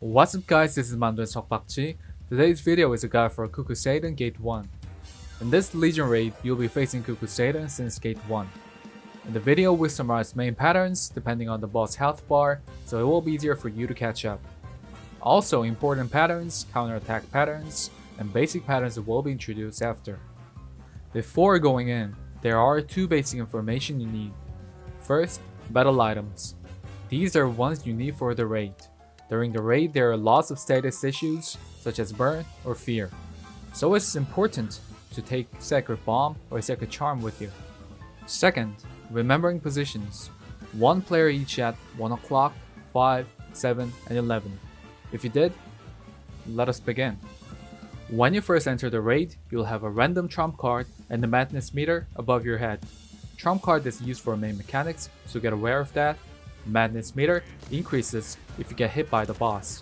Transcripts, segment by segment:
What's up guys, this is Mandarin Sokbakji. Today's video is a guide for Kakul Saydon Gate 1. In this Legion raid, you'll be facing Kakul Saydon since Gate 1. In the video, we summarize main patterns depending on the boss health bar, so it will be easier for you to catch up. Also, important patterns, counterattack patterns, and basic patterns will be introduced after. Before going in, there are two basic information you need. First, battle items. These are ones you need for the raid. During the raid, there are lots of status issues, such as burn or fear. So it's important to take Sacred Bomb or Sacred Charm with you. Second, remembering positions. One player each at 1 o'clock, 5, 7, and 11. If you did, let us begin. When you first enter the raid, you'll have a random trump card and the madness meter above your head. Trump card is used for main mechanics, so get aware of that. Madness meter increases if you get hit by the boss.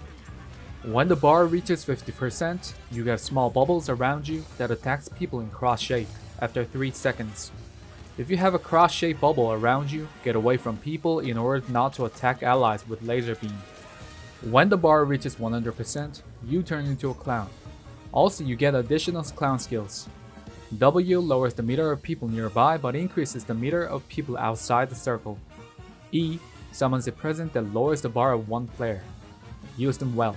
When the bar reaches 50%, you get small bubbles around you that attacks people in cross shape after 3 seconds. If you have a cross shaped bubble around you, get away from people in order not to attack allies with laser beam. When the bar reaches 100%, you turn into a clown. Also, you get additional clown skills. W lowers the meter of people nearby but increases the meter of people outside the circle. E summons a present that lowers the bar of one player. Use them well.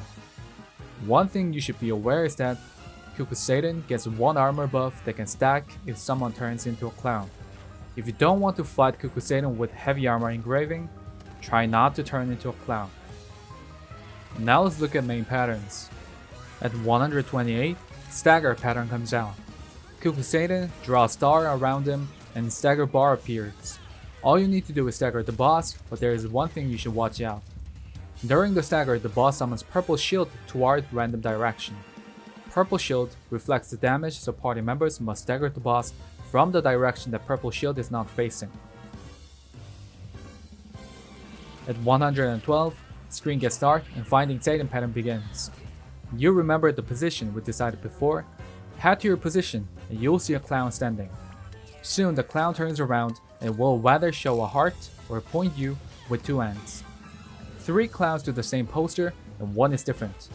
One thing you should be aware is that Kakul Saydon gets one armor buff that can stack if someone turns into a clown. If you don't want to fight Kakul Saydon with heavy armor engraving, try not to turn into a clown. Now let's look at main patterns. At 128, Stagger pattern comes out. Kakul Saydon draws a star around him and Stagger bar appears. All you need to do is stagger the boss, but there is one thing you should watch out. During the stagger, the boss summons Purple Shield toward random direction. Purple Shield reflects the damage, so party members must stagger the boss from the direction that Purple Shield is not facing. At 112, screen gets dark and Finding Saydon pattern begins. You remember the position we decided before? Head to your position and you'll see a clown standing. Soon the clown turns around and will either show a heart or point you with 2 ends. 3 clowns do the same posture and one is different.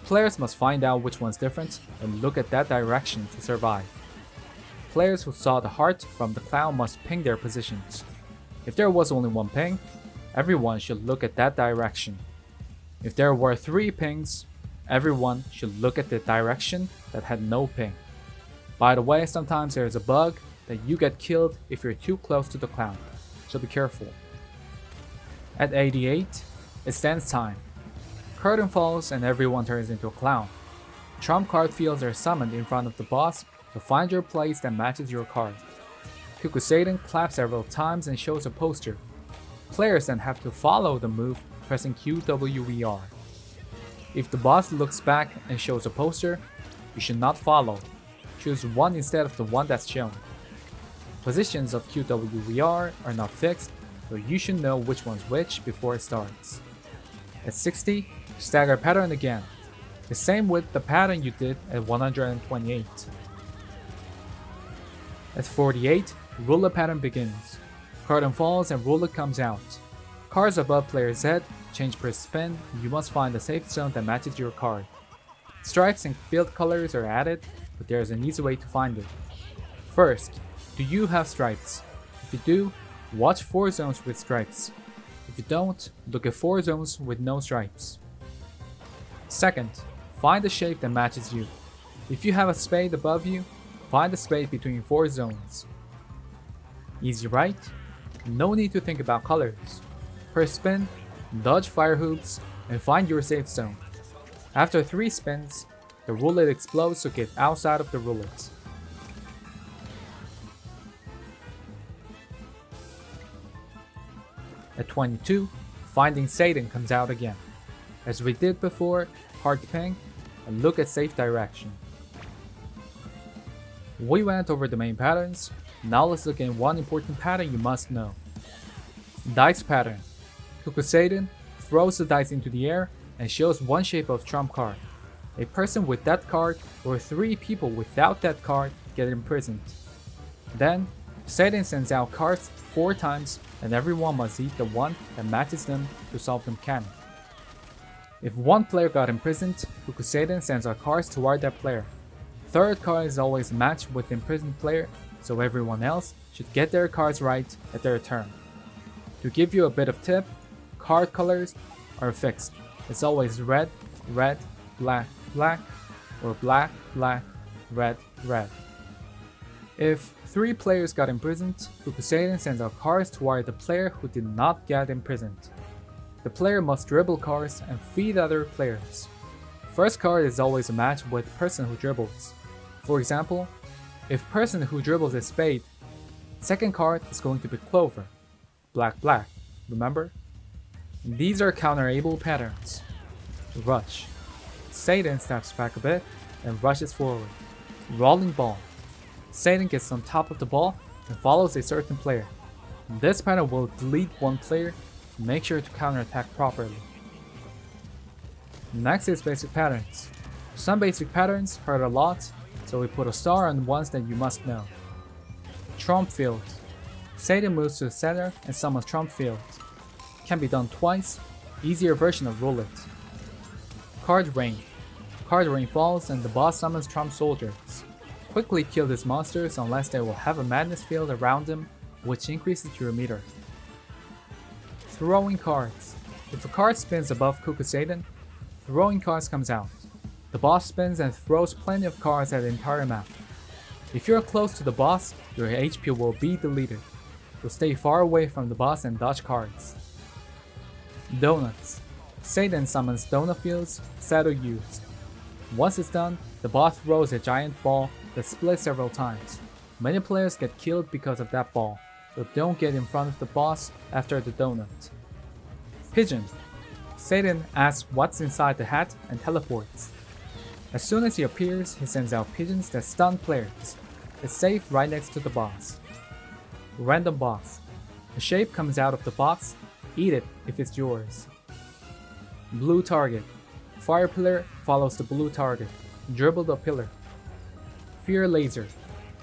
Players must find out which one's different and look at that direction to survive. Players who saw the heart from the clown must ping their positions. If there was only 1 ping, everyone should look at that direction. If there were 3 pings, everyone should look at the direction that had no ping. By the way, sometimes there is a bug that you get killed if you're too close to the clown, so be careful. At 88, it stands time. Curtain falls and everyone turns into a clown. Trump card fields are summoned in front of the boss, so find your place that matches your card. Kakul Saydon claps several times and shows a poster. Players then have to follow the move pressing QWER. If the boss looks back and shows a poster, you should not follow. Choose one instead of the one that's shown. Positions of QWER are not fixed, so you should know which one's which before it starts. At 60, stagger pattern again, the same with the pattern you did at 128. At 48, Roulette pattern begins. Curtain falls and Roulette comes out. Cards above player's head change per spin, and you must find a safe zone that matches your card. Stripes and field colors are added, but there is an easy way to find it. First, do you have stripes? If you do, watch 4 zones with stripes. If you don't, look at 4 zones with no stripes. Second, find a shape that matches you. If you have a spade above you, find a spade between 4 zones. Easy, right? No need to think about colors. Per spin, dodge fire hoops and find your safe zone. After 3 spins, the roulette explodes, so get outside of the roulette. At 22, Finding Saydon comes out again. As we did before, hard ping and look at safe direction. We went over the main patterns, now let's look at one important pattern you must know. Dice pattern. Kakul Saydon throws the dice into the air and shows one shape of trump card. A person with that card or 3 people without that card get imprisoned. Then, Saydon sends out cards 4 times and everyone must eat the one that matches them to solve the mechanic. If one player got imprisoned, Kakul Saydon sends our cards toward that player. Third card is always a match with the imprisoned player, so everyone else should get their cards right at their turn. To give you a bit of tip, card colors are fixed. It's always red, red, black, black, or black, black, red, red. If 3 players got imprisoned, Kakul Saydon sends our cards toward the player who did not get imprisoned. The player must dribble cards and feed other players. First card is always a match with person who dribbles. For example, if person who dribbles is spade, second card is going to be clover. Black, black, remember? These are counterable patterns. Rush. Saydon steps back a bit and rushes forward. Rolling ball. Saydon gets on top of the ball and follows a certain player. This pattern will delete one player, so make sure to counterattack properly. Next is basic patterns. Some basic patterns hurt a lot, so we put a star on ones that you must know. Trump field. Saydon moves to the center and summons Trump field. Can be done twice, easier version of Roulette. Card rain. Card rain falls and the boss summons Trump soldiers. Quickly kill these monsters unless they will have a madness field around them, which increases your meter. Throwing cards. If a card spins above Kakul Saydon, throwing cards comes out. The boss spins and throws plenty of cards at the entire map. If you're close to the boss, your HP will be deleted, so stay far away from the boss and dodge cards. Donuts. Saydon summons donut fields, set or used. Once it's done, the boss throws a giant ball that splits several times. Many players get killed because of that ball, so don't get in front of the boss after the donut. Pigeon. Saydon asks what's inside the hat and teleports. As soon as he appears, he sends out pigeons that stun players. It's safe right next to the boss. Random box. A shape comes out of the box, eat it if it's yours. Blue target. Fire pillar follows the blue target. Dribble the pillar. Fear laser.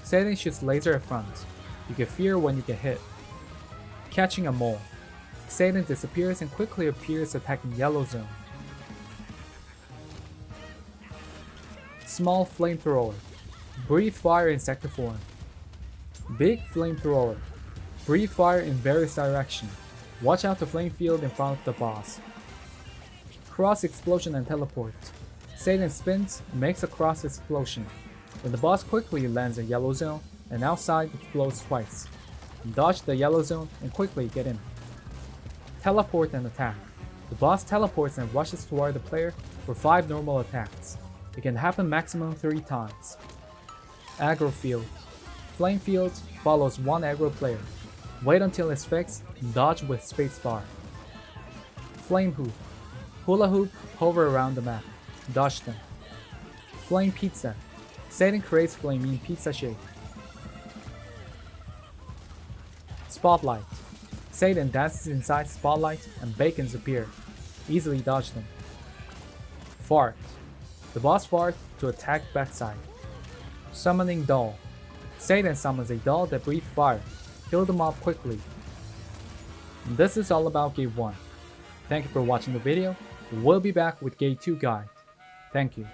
Saydon shoots laser at front. You get fear when you get hit. Catching a mole. Saydon disappears and quickly appears attacking yellow zone. Small flamethrower. Breathe fire in sector form. Big flamethrower. Breathe fire in various directions. Watch out the flame field in front of the boss. Cross explosion and teleport. Saydon spins and makes a cross explosion. Then the boss quickly lands in yellow zone and outside explodes twice. Dodge the yellow zone and quickly get in. Teleport and attack. The boss teleports and rushes toward the player for 5 normal attacks. It can happen maximum 3 times. Aggro field. Flame field follows one aggro player. Wait until it's fixed and dodge with spacebar. Flame hoop. Hula hoop hover around the map. Dodge them. Flame pizza. Saydon creates flame in pizza shape. Spotlight. Saydon dances inside spotlight and bacons appear. Easily dodge them. Fart. The boss farts to attack backside. Summoning doll. Saydon summons a doll that breathes fire. Kill them off quickly. And this is all about Gate 1. Thank you for watching the video. We'll be back with Gate 2 guide. Thank you.